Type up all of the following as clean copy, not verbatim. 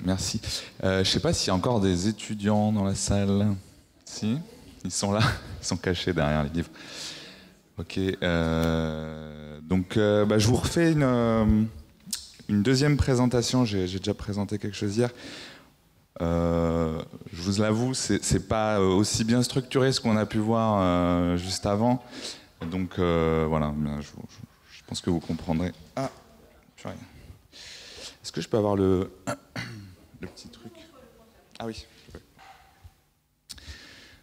merci. Je sais pas s'il y a encore des étudiants dans la salle. Si, ils sont là, ils sont cachés derrière les livres. Ok. Donc, je vous refais une deuxième présentation. J'ai déjà présenté quelque chose hier. Je vous l'avoue, c'est pas aussi bien structuré ce qu'on a pu voir juste avant. Donc voilà, je pense que vous comprendrez. Ah, purée. Est-ce que je peux avoir le petit truc? Ah oui.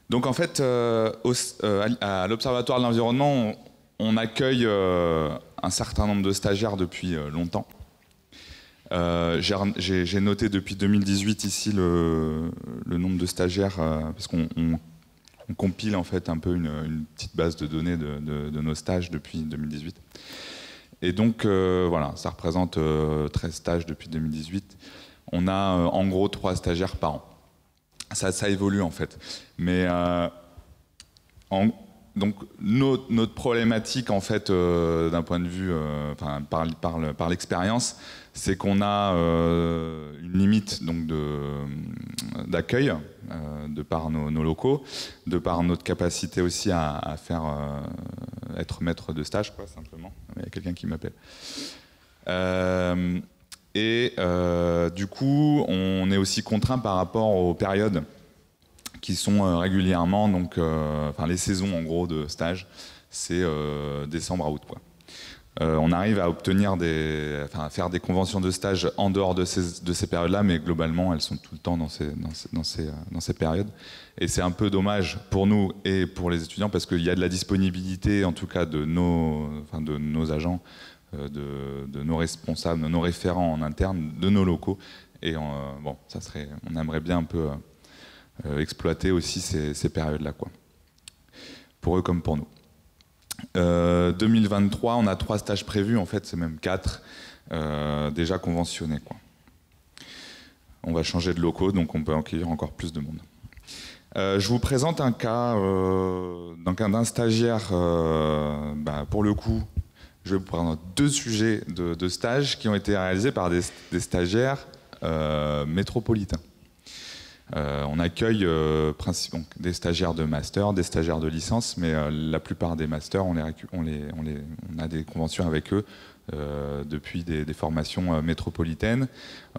Donc en fait, à l'Observatoire de l'environnement, on accueille un certain nombre de stagiaires depuis longtemps. J'ai noté depuis 2018 ici le nombre de stagiaires, parce qu'on compile en fait un peu une petite base de données de nos stages depuis 2018. Et donc voilà, ça représente 13 stages depuis 2018. On a en gros 3 stagiaires par an. Ça évolue en fait. Mais donc notre problématique en fait d'un point de vue par l'expérience, c'est qu'on a une limite donc d'accueil de par nos locaux, de par notre capacité aussi à faire être maître de stage, quoi, simplement. Il y a quelqu'un qui m'appelle. Du coup, on est aussi contraint par rapport aux périodes qui sont régulièrement, donc, les saisons en gros de stage, c'est décembre à août, quoi. On arrive à obtenir à faire des conventions de stage en dehors de ces périodes-là, mais globalement, elles sont tout le temps dans ces périodes. Et c'est un peu dommage pour nous et pour les étudiants, parce qu'il y a de la disponibilité, en tout cas de nos agents, de nos responsables, de nos référents en interne, de nos locaux. Et on aimerait bien un peu exploiter aussi ces périodes-là, quoi. Pour eux comme pour nous. 2023, on a 3 stages prévus, en fait c'est même 4 déjà conventionnés, quoi. On va changer de locaux, donc on peut accueillir encore plus de monde. Je vous présente un cas d'un stagiaire, pour le coup, je vais vous présenter 2 sujets de stage qui ont été réalisés par des stagiaires métropolitains. On accueille des stagiaires de master, des stagiaires de licence, mais la plupart des masters, on a des conventions avec eux depuis des formations métropolitaines.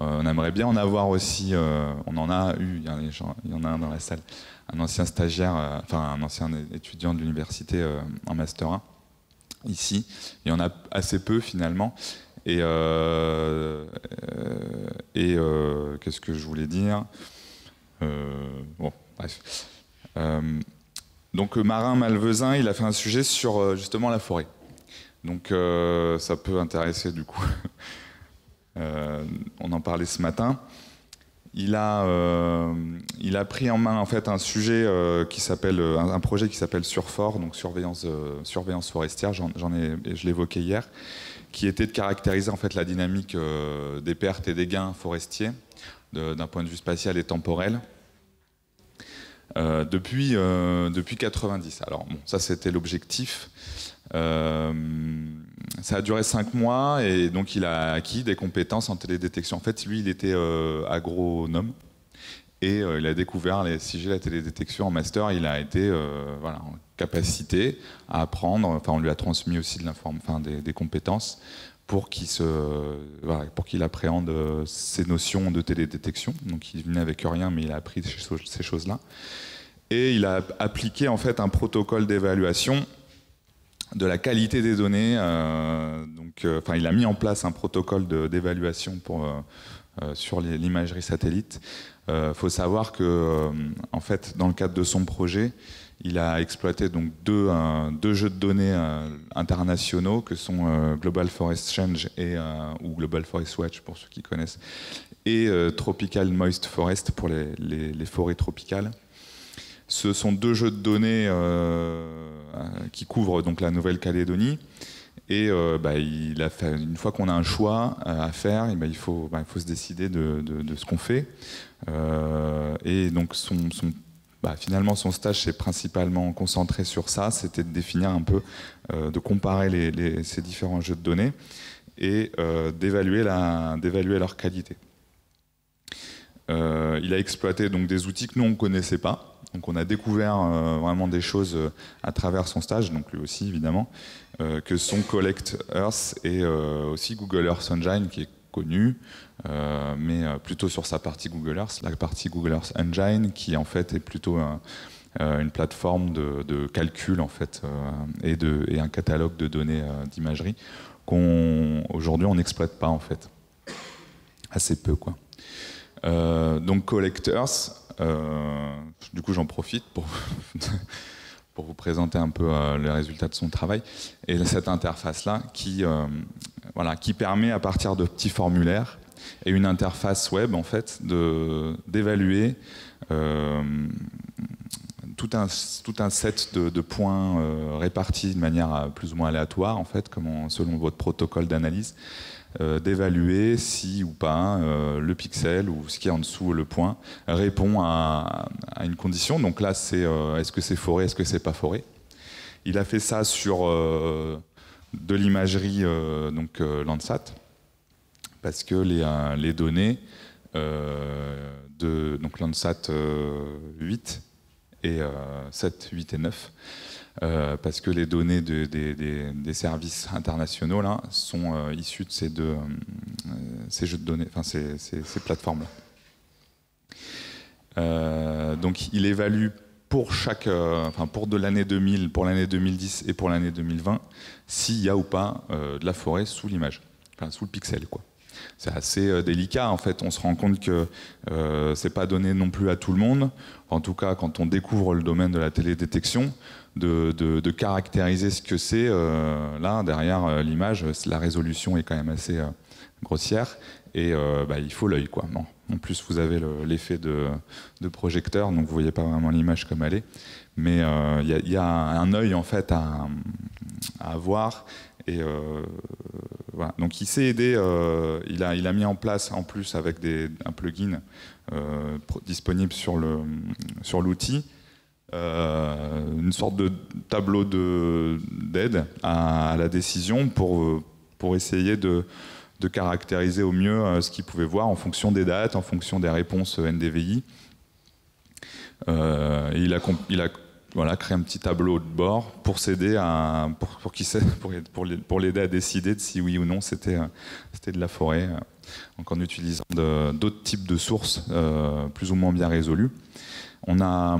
On aimerait bien en avoir aussi, on en a eu, il y en a un dans la salle, un ancien stagiaire, un ancien étudiant de l'université en master 1, ici. Il y en a assez peu finalement. Et qu'est-ce que je voulais dire ? Bref. Donc Marin Malvezin, il a fait un sujet sur justement la forêt. Donc ça peut intéresser du coup. On en parlait ce matin. Il a pris en main en fait un sujet qui s'appelle un projet qui s'appelle Surfor, donc surveillance forestière. Je l'évoquais hier, qui était de caractériser en fait la dynamique des pertes et des gains forestiers d'un point de vue spatial et temporel depuis 90. Alors bon, ça c'était l'objectif. Ça a duré 5 mois et donc il a acquis des compétences en télédétection. En fait, lui, il était agronome et il a découvert les SIG, la télédétection en master. Il a été en capacité à apprendre. Enfin, on lui a transmis aussi des compétences pour qu'il appréhende ces notions de télédétection. Donc, il venait avec rien, mais il a appris ces choses-là. Et il a appliqué en fait un protocole d'évaluation de la qualité des données. Il a mis en place un protocole d'évaluation sur l'imagerie satellite. Faut savoir que, en fait, dans le cadre de son projet, il a exploité donc deux jeux de données internationaux que sont Global Forest Change ou Global Forest Watch pour ceux qui connaissent, et Tropical Moist Forest pour les forêts tropicales. Ce sont 2 jeux de données qui couvrent donc la Nouvelle-Calédonie. Et il a fait, une fois qu'on a un choix à faire, il faut se décider de ce qu'on fait. Et donc finalement son stage s'est principalement concentré sur ça, c'était de définir un peu, de comparer ces différents jeux de données et d'évaluer leur qualité. Il a exploité donc des outils que nous on ne connaissait pas. Donc on a découvert vraiment des choses à travers son stage, donc lui aussi évidemment, que sont Collect Earth et aussi Google Earth Engine qui est connu, mais plutôt sur sa partie Google Earth, la partie Google Earth Engine qui en fait est plutôt une plateforme de calcul en fait et un catalogue de données d'imagerie qu'aujourd'hui on n'exploite pas en fait, assez peu quoi. Donc Collect Earth, du coup j'en profite pour vous présenter un peu les résultats de son travail et cette interface là qui permet à partir de petits formulaires et une interface web en fait d'évaluer tout un set de points répartis de manière plus ou moins aléatoire en fait, selon votre protocole d'analyse, d'évaluer si ou pas le pixel ou ce qui est en dessous le point répond à une condition. Donc là, c'est est-ce que c'est foré, est-ce que c'est pas foré. Il a fait ça sur de l'imagerie Landsat, parce que les données donc Landsat 8 et 7, 8 et 9, parce que les données des services internationaux là, sont issues de ces jeux de données, enfin ces plateformes-là. Donc il évalue pour pour de l'année 2000, pour l'année 2010 et pour l'année 2020, s'il y a ou pas de la forêt sous l'image, enfin sous le pixel quoi. C'est assez délicat en fait. On se rend compte que c'est pas donné non plus à tout le monde. En tout cas, quand on découvre le domaine de la télédétection, de caractériser ce que c'est là derrière l'image, la résolution est quand même assez grossière et il faut l'œil quoi. Bon. En plus, vous avez l'effet de projecteur, donc vous voyez pas vraiment l'image comme elle est, mais il y a un œil en fait à avoir. Et voilà. Donc il s'est aidé, il a mis en place en plus avec un plugin disponible sur l'outil, une sorte de tableau d'aide à la décision pour essayer de caractériser au mieux ce qu'il pouvait voir en fonction des dates, en fonction des réponses NDVI. Et il a créé un petit tableau de bord pour s'aider pour l'aider à décider de si oui ou non c'était de la forêt, donc en utilisant d'autres types de sources plus ou moins bien résolues. On a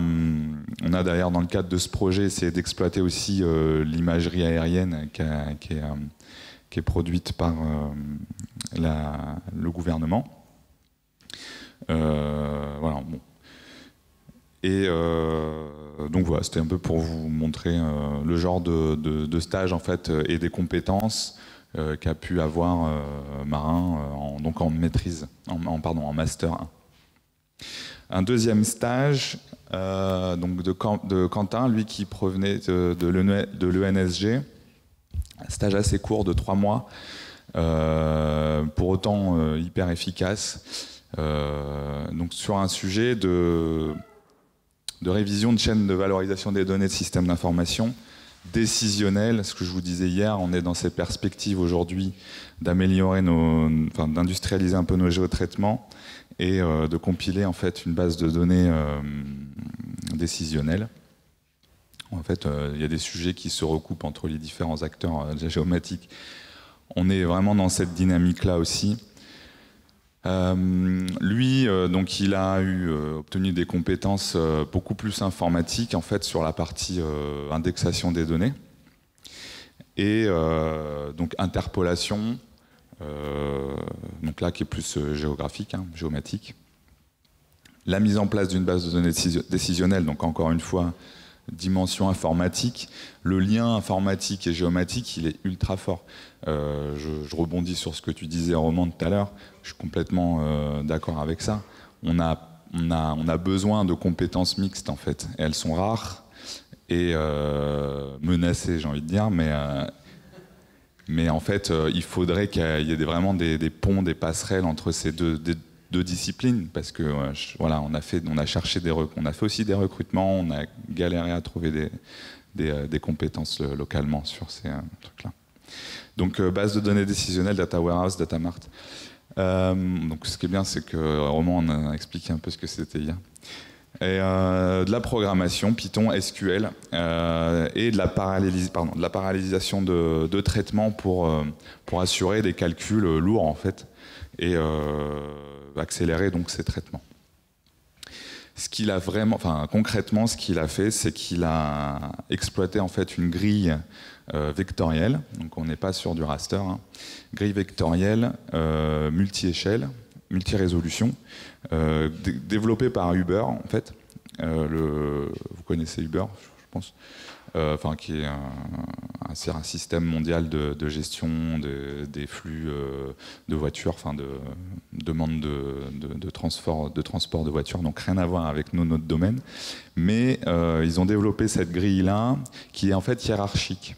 d'ailleurs dans le cadre de ce projet essayé d'exploiter aussi l'imagerie aérienne qui est produite par le gouvernement. Voilà, bon. Et donc voilà, c'était un peu pour vous montrer le genre de stage en fait et des compétences qu'a pu avoir Marin en maîtrise, en master 1. Un deuxième stage donc de Quentin, lui qui provenait de l'ENSG, un stage assez court de 3 mois, pour autant hyper efficace, donc sur un sujet de révision de chaîne de valorisation des données de systèmes d'information décisionnelle. Ce que je vous disais hier, on est dans ces perspectives aujourd'hui d'améliorer d'industrialiser un peu nos géotraitements et de compiler en fait une base de données décisionnelle. En fait, il y a des sujets qui se recoupent entre les différents acteurs de la géomatique. On est vraiment dans cette dynamique-là aussi. Lui, donc, il a obtenu des compétences beaucoup plus informatiques en fait sur la partie indexation des données et donc interpolation, donc là qui est plus géographique, géomatique. La mise en place d'une base de données décisionnelle, donc encore une fois dimension informatique. Le lien informatique et géomatique, il est ultra fort. Je rebondis sur ce que tu disais, Roman, tout à l'heure. Je suis complètement d'accord avec ça. On a besoin de compétences mixtes, en fait. Et elles sont rares et menacées, j'ai envie de dire. Mais en fait, il faudrait qu'il y ait vraiment des ponts, des passerelles entre ces deux disciplines, parce que voilà, on a fait aussi des recrutements, on a galéré à trouver des compétences localement sur ces trucs-là. Donc base de données décisionnelles, data warehouse, data mart. Donc ce qui est bien, c'est que Roman on a expliqué un peu ce que c'était hier. Et de la programmation, Python, SQL, et de la parallélisation de traitements pour assurer des calculs lourds en fait, et accélérer donc ces traitements. Ce qu'il a vraiment, enfin concrètement, ce qu'il a fait, c'est qu'il a exploité en fait une grille vectorielle. Donc on n'est pas sur du raster, hein. Grille vectorielle multi-échelle, multi-résolution, développée par Uber en fait. Vous connaissez Uber, je pense. Qui est un système mondial de gestion des flux de voitures, de demande de transport de voitures, donc rien à voir avec notre domaine. Mais ils ont développé cette grille-là, qui est en fait hiérarchique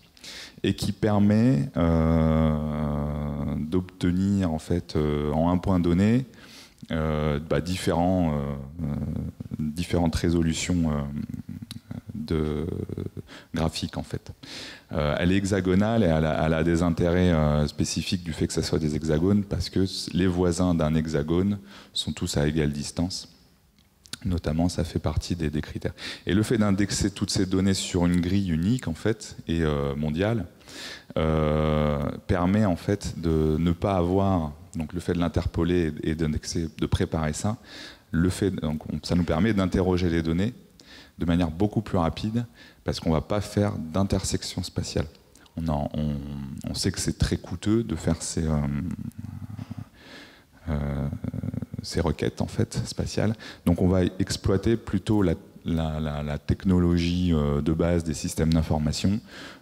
et qui permet d'obtenir en fait en un point donné différentes résolutions graphique en fait. Elle est hexagonale et elle a des intérêts spécifiques du fait que ça soit des hexagones, parce que les voisins d'un hexagone sont tous à égale distance. Notamment, ça fait partie des critères. Et le fait d'indexer toutes ces données sur une grille unique en fait et mondiale permet en fait de ne pas avoir, donc le fait de l'interpoler et d'indexer, de préparer ça, ça nous permet d'interroger les données de manière beaucoup plus rapide, parce qu'on ne va pas faire d'intersection spatiale. On sait que c'est très coûteux de faire ces requêtes en fait, spatiales. Donc on va exploiter plutôt la technologie de base des systèmes d'information,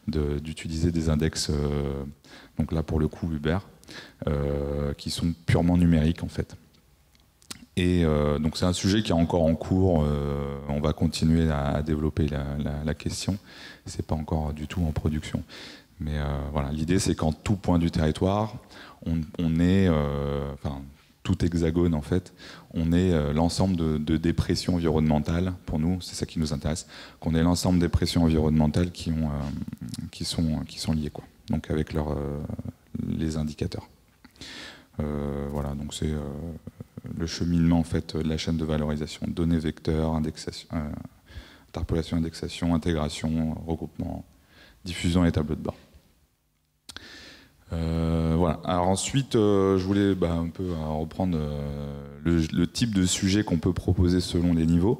d'utiliser des index, donc là pour le coup Uber, qui sont purement numériques en fait. Et donc c'est un sujet qui est encore en cours, on va continuer à développer la question, c'est pas encore du tout en production. Mais voilà, l'idée c'est qu'en tout point du territoire, on est, tout hexagone en fait, on est l'ensemble de dépressions environnementales, pour nous, c'est ça qui nous intéresse, qu'on ait l'ensemble des pressions environnementales qui sont liées, quoi. Donc avec les indicateurs. Voilà, donc c'est le cheminement en fait de la chaîne de valorisation, données vecteurs, indexation, interpolation, indexation, intégration, regroupement, diffusion et tableau de bord. Voilà. Alors ensuite, je voulais un peu reprendre le type de sujet qu'on peut proposer selon les niveaux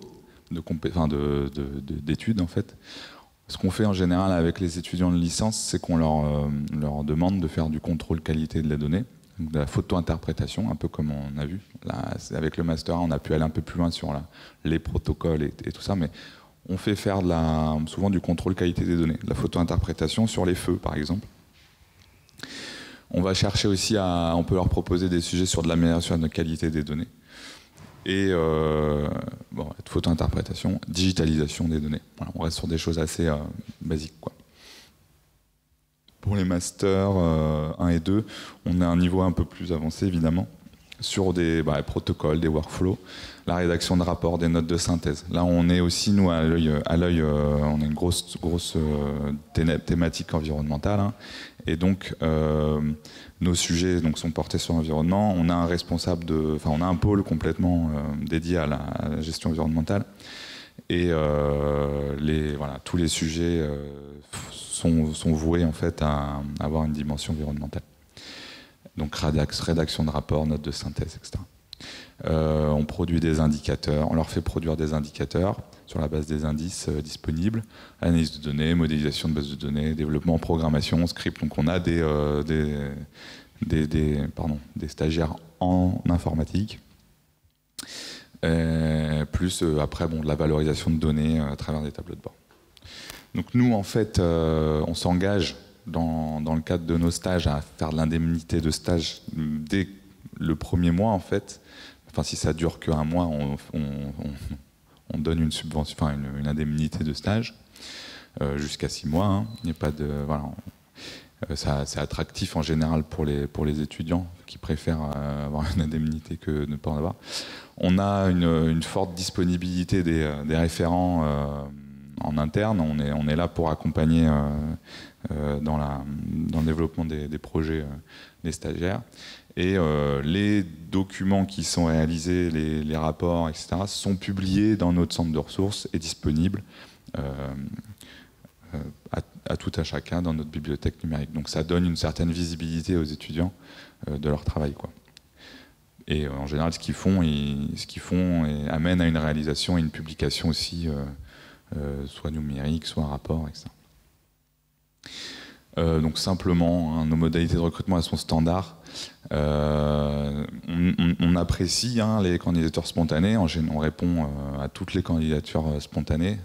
d'études en fait. Ce qu'on fait en général avec les étudiants de licence, c'est qu'on leur demande de faire du contrôle qualité de la donnée, de la photo-interprétation, un peu comme on a vu. Là, avec le Master 1, on a pu aller un peu plus loin sur les protocoles et tout ça, mais on fait faire souvent du contrôle qualité des données, de la photo-interprétation sur les feux, par exemple. On va chercher aussi on peut leur proposer des sujets sur de l'amélioration de la qualité des données. Et photo-interprétation, digitalisation des données. Voilà, on reste sur des choses assez basiques, quoi. Pour les masters 1 et 2, on a un niveau un peu plus avancé, évidemment, sur des protocoles, des workflows, la rédaction de rapports, des notes de synthèse. Là, on est aussi, nous, à l'œil, on a une grosse thématique environnementale, hein, et donc nos sujets sont portés sur l'environnement. On a un responsable on a un pôle complètement dédié à la gestion environnementale, et tous les sujets sont voués en fait à avoir une dimension environnementale. Donc rédaction de rapports, notes de synthèse, etc. On produit des indicateurs, on leur fait produire des indicateurs sur la base des indices disponibles, analyse de données, modélisation de base de données, développement, programmation, script. Donc on a des stagiaires en informatique, plus après de la valorisation de données à travers des tableaux de bord. Donc nous, en fait, on s'engage dans le cadre de nos stages à faire de l'indemnité de stage dès le premier mois, en fait. Enfin, si ça dure qu'un mois, on donne une subvention, une indemnité de stage jusqu'à 6 mois. Hein. Il n'y a pas de c'est attractif en général pour les étudiants qui préfèrent avoir une indemnité que ne pas en avoir. On a une forte disponibilité des référents en interne. On est là pour accompagner dans le développement des projets des stagiaires. Et les documents qui sont réalisés, les rapports, etc., sont publiés dans notre centre de ressources et disponibles à tout à chacun dans notre bibliothèque numérique. Donc ça donne une certaine visibilité aux étudiants de leur travail, quoi. Et en général, ce qu'ils font amène à une réalisation et une publication aussi, soit numérique, soit un rapport, etc. Donc simplement, hein, nos modalités de recrutement elles sont standards. On apprécie les candidatures spontanées. On répond à toutes les candidatures spontanées,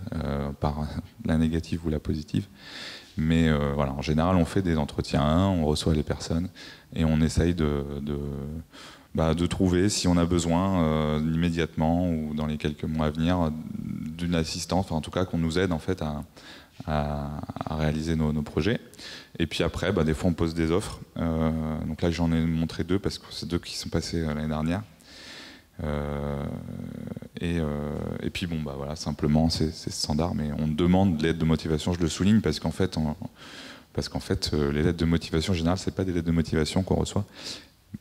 par la négative ou la positive. Mais voilà, en général, on fait des entretiens, on reçoit les personnes et on essaye de trouver, si on a besoin, immédiatement ou dans les quelques mois à venir, d'une assistance, enfin, en tout cas qu'on nous aide en fait à réaliser nos projets. Et puis après, des fois on pose des offres. Donc là j'en ai montré 2 parce que c'est 2 qui sont passés l'année dernière. Et puis bon, voilà, simplement c'est standard, mais on demande de l'aide de motivation. Je le souligne parce qu'en fait, les lettres de motivation en général, c'est pas des lettres de motivation qu'on reçoit.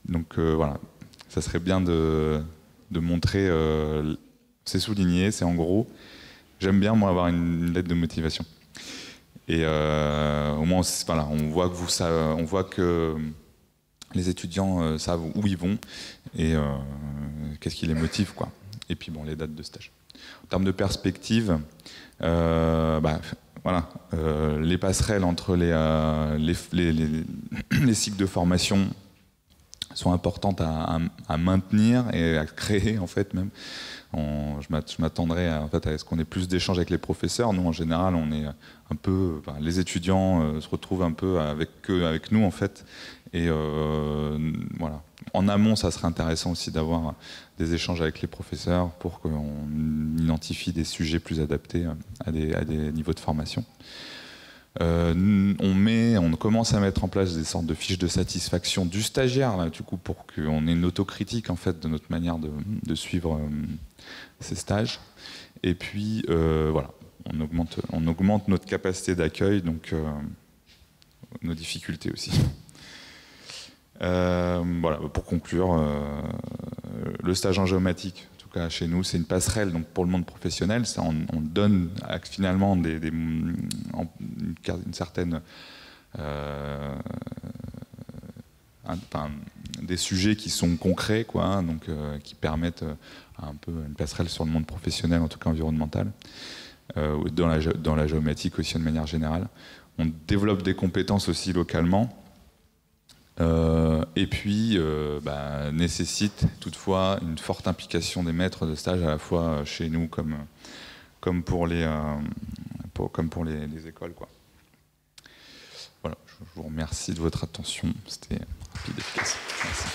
Donc voilà, ça serait bien de montrer. C'est souligné, c'est en gros. J'aime bien moi avoir une lettre de motivation. Et au moins, voilà, on voit que les étudiants savent où ils vont et qu'est-ce qui les motive, quoi. Et puis bon, les dates de stage. En termes de perspective, voilà, les passerelles entre les cycles de formation sont importantes à maintenir et à créer, en fait, même. Je m'attendrais en fait, à ce qu'on ait plus d'échanges avec les professeurs. Nous, en général, on est un peu, les étudiants se retrouvent un peu avec nous, en fait. Et voilà. En amont, ça serait intéressant aussi d'avoir des échanges avec les professeurs pour qu'on identifie des sujets plus adaptés à des niveaux de formation. On commence à mettre en place des sortes de fiches de satisfaction du stagiaire, là, du coup, pour qu'on ait une autocritique en fait de notre manière de suivre ces stages. Et puis voilà, on augmente notre capacité d'accueil, donc nos difficultés aussi. Voilà, pour conclure, le stage en géomatique, en tout cas chez nous, c'est une passerelle donc pour le monde professionnel. Ça, on donne finalement une certaine des sujets qui sont concrets, quoi, donc qui permettent un peu une passerelle sur le monde professionnel, en tout cas environnemental, dans la géomatique aussi de manière générale. On développe des compétences aussi localement. Et puis nécessite toutefois une forte implication des maîtres de stage à la fois chez nous comme pour les écoles, quoi. Voilà, je vous remercie de votre attention, c'était rapide et efficace. Merci.